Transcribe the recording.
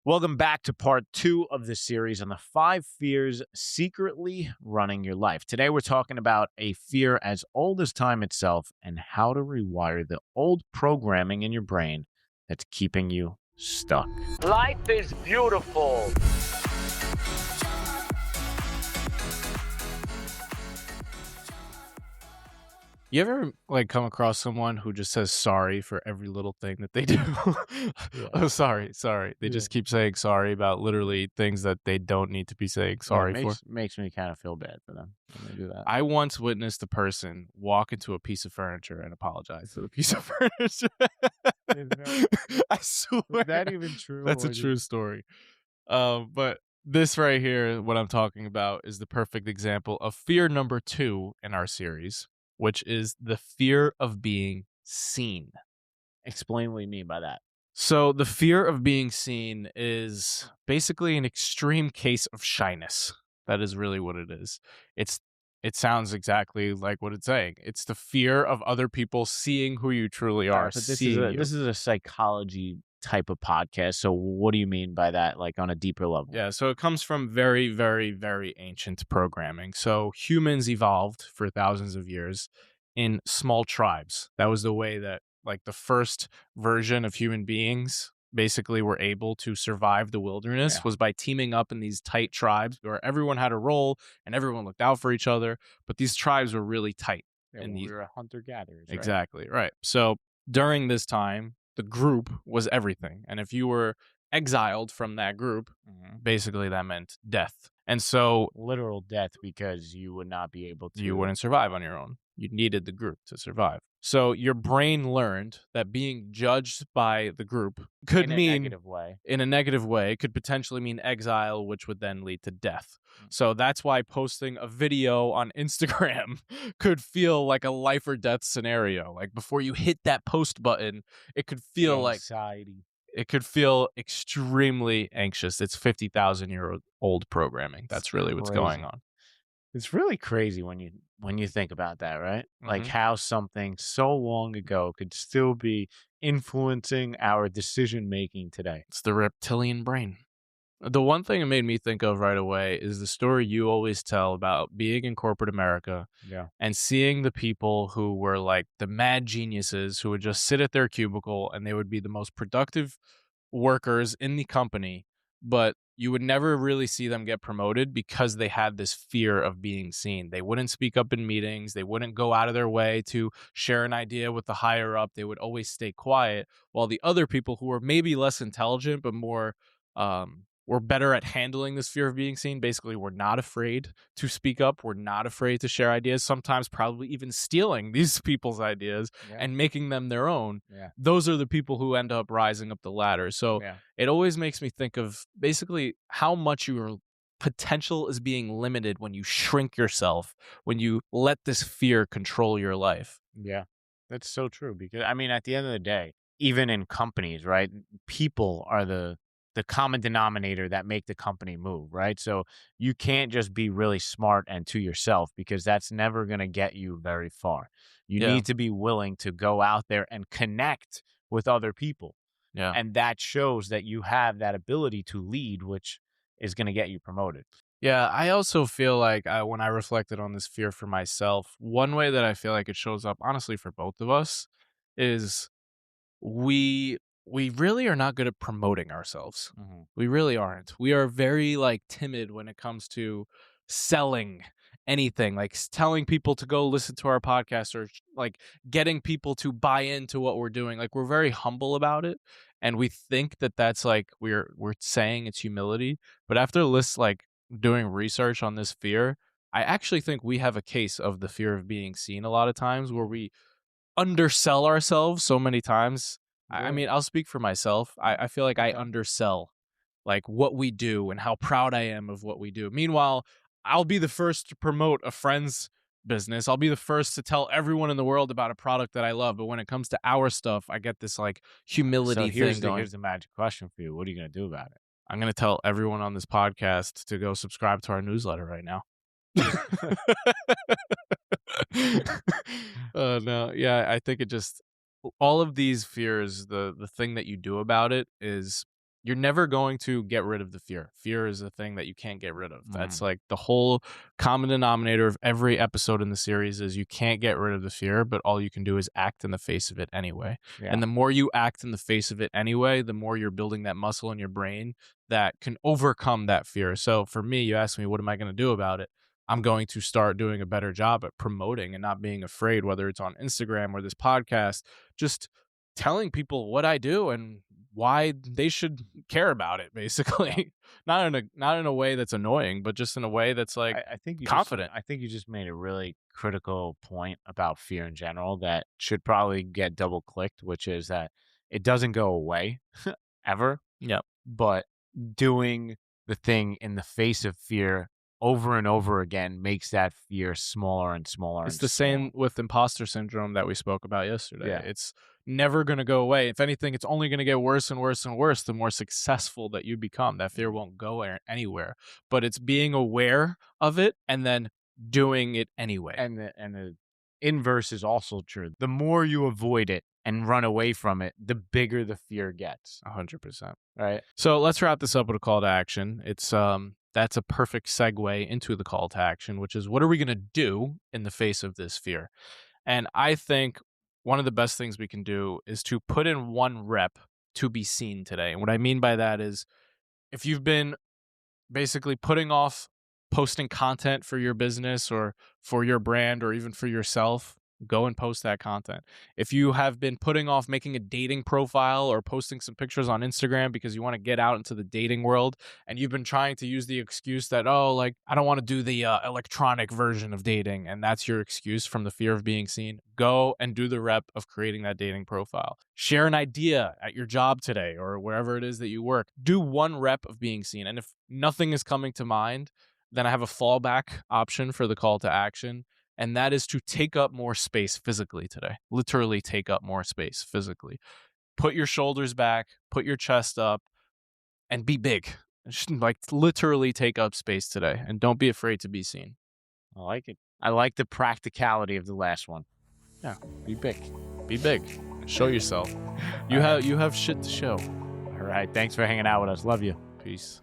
Welcome back to part 2 of the series on the 5 fears secretly running your life. Today, we're talking about a fear as old as time itself and how to rewire the old programming in your brain that's keeping you stuck. Life is beautiful. You ever come across someone who just says sorry for every little thing that they do? Yeah. Oh, sorry. They just keep saying sorry about literally things that they don't need to be saying sorry it for. makes me kind of feel bad for them when they do that. I once witnessed a person walk into a piece of furniture and apologize to the piece of furniture. I swear. Is that even true? That's a or true story. But this right here, what I'm talking about, is the perfect example of fear number 2 in our series, which is the fear of being seen. Explain what you mean by that. So the fear of being seen is basically an extreme case of shyness. That is really what it is. It sounds exactly like what it's saying. It's the fear of other people seeing who you truly are, But this seeing you. is a psychology type of podcast. So what do you mean by that, like on a deeper level? Yeah, so it comes from very, very, very ancient programming. So humans evolved for thousands of years in small tribes. That was the way that, like, the first version of human beings basically were able to survive the wilderness Yeah. was by teaming up in these tight tribes where everyone had a role and everyone looked out for each other. But these tribes were really tight. Yeah, And when these we were hunter-gatherers, right? Exactly, right. So during this time, the group was everything. And if you were exiled from that group, basically that meant death. And so Literal death, because you would not be able to. you wouldn't survive on your own. You needed the group to survive. So your brain learned that being judged by the group could in a mean negative way. in a negative way, could potentially mean exile, which would then lead to death. So that's why posting a video on Instagram could feel like a life or death scenario. Like before you hit that post button, it could feel like Anxiety. it could feel extremely anxious. It's 50,000-year-old programming. That's really what's going crazy. on. It's really crazy when you think about that, right? Like Mhm. how something so long ago could still be influencing our decision making today. It's the reptilian brain. The one thing it made me think of right away is the story you always tell about being in corporate America Yeah. and seeing the people who were like the mad geniuses who would just sit at their cubicle and they would be the most productive workers in the company, but you would never really see them get promoted because they had this fear of being seen. They wouldn't speak up in meetings. They wouldn't go out of their way to share an idea with the higher up. They would always stay quiet, while the other people who were maybe less intelligent but more were better at handling this fear of being seen, basically were not afraid to speak up, were not afraid to share ideas, sometimes probably even stealing these people's ideas and making them their own. Yeah. Those are the people who end up rising up the ladder. So Yeah. it always makes me think of basically how much your potential is being limited when you shrink yourself, when you let this fear control your life. Yeah. That's so true, because I mean, at the end of the day, even in companies, right? People are the common denominator that make the company move, right? So you can't just be really smart and to yourself, because that's never going to get you very far. You Yeah. need to be willing to go out there and connect with other people. Yeah. And that shows that you have that ability to lead, which is going to get you promoted. Yeah, I also feel like when I reflected on this fear for myself, one way that I feel like it shows up, honestly, for both of us, is we we really are not good at promoting ourselves. We really aren't. We are very timid when it comes to selling anything, like telling people to go listen to our podcast or like getting people to buy into what we're doing. Like we're very humble about it, and we think that that's like we're saying it's humility. But after doing research on this fear, I actually think we have a case of the fear of being seen a lot of times where we undersell ourselves so many times. I mean, I'll speak for myself. I feel like I undersell like what we do and how proud I am of what we do. Meanwhile, I'll be the first to promote a friend's business. I'll be the first to tell everyone in the world about a product that I love. But when it comes to our stuff, I get this like humility thing going. Here's the magic question for you. What are you going to do about it? I'm going to tell everyone on this podcast to go subscribe to our newsletter right now. No, yeah, I think it just all of these fears, the thing that you do about it is you're never going to get rid of the fear. Fear is a thing that you can't get rid of. That's Mm. like the whole common denominator of every episode in the series is you can't get rid of the fear, but all you can do is act in the face of it anyway. Yeah. And the more you act in the face of it anyway, the more you're building that muscle in your brain that can overcome that fear. So for me, you ask me, what am I going to do about it? I'm going to start doing a better job at promoting and not being afraid, whether it's on Instagram or this podcast, just telling people what I do and why they should care about it, basically. Not in a way that's annoying, but just in a way that's like I think confident. I think you just made a really critical point about fear in general that should probably get double clicked, which is that it doesn't go away ever, Yep. but doing the thing in the face of fear over and over again makes that fear smaller and smaller. It's and the smaller. same with imposter syndrome that we spoke about yesterday. Yeah. It's never going to go away. If anything, it's only going to get worse and worse and worse the more successful that you become. That fear won't go anywhere, but it's being aware of it and then doing it anyway. And the inverse is also true. The more you avoid it and run away from it, the bigger the fear gets. 100%. Right? So let's wrap this up with a call to action. It's that's a perfect segue into the call to action, which is what are we going to do in the face of this fear? And I think one of the best things we can do is to put in one rep to be seen today. And what I mean by that is if you've been basically putting off posting content for your business or for your brand or even for yourself, go and post that content. If you have been putting off making a dating profile or posting some pictures on Instagram because you want to get out into the dating world and you've been trying to use the excuse that, oh, like, I don't want to do the electronic version of dating, and that's your excuse from the fear of being seen, go and do the rep of creating that dating profile. Share an idea at your job today or wherever it is that you work. Do one rep of being seen. And if nothing is coming to mind, then I have a fallback option for the call to action. And that is to take up more space physically today. Literally take up more space physically. Put your shoulders back, put your chest up, and be big. Like literally take up space today. And don't be afraid to be seen. I like it. I like the practicality of the last one. Yeah. Be big. Be big. Show yourself. You have shit to show. All right. Thanks for hanging out with us. Love you. Peace.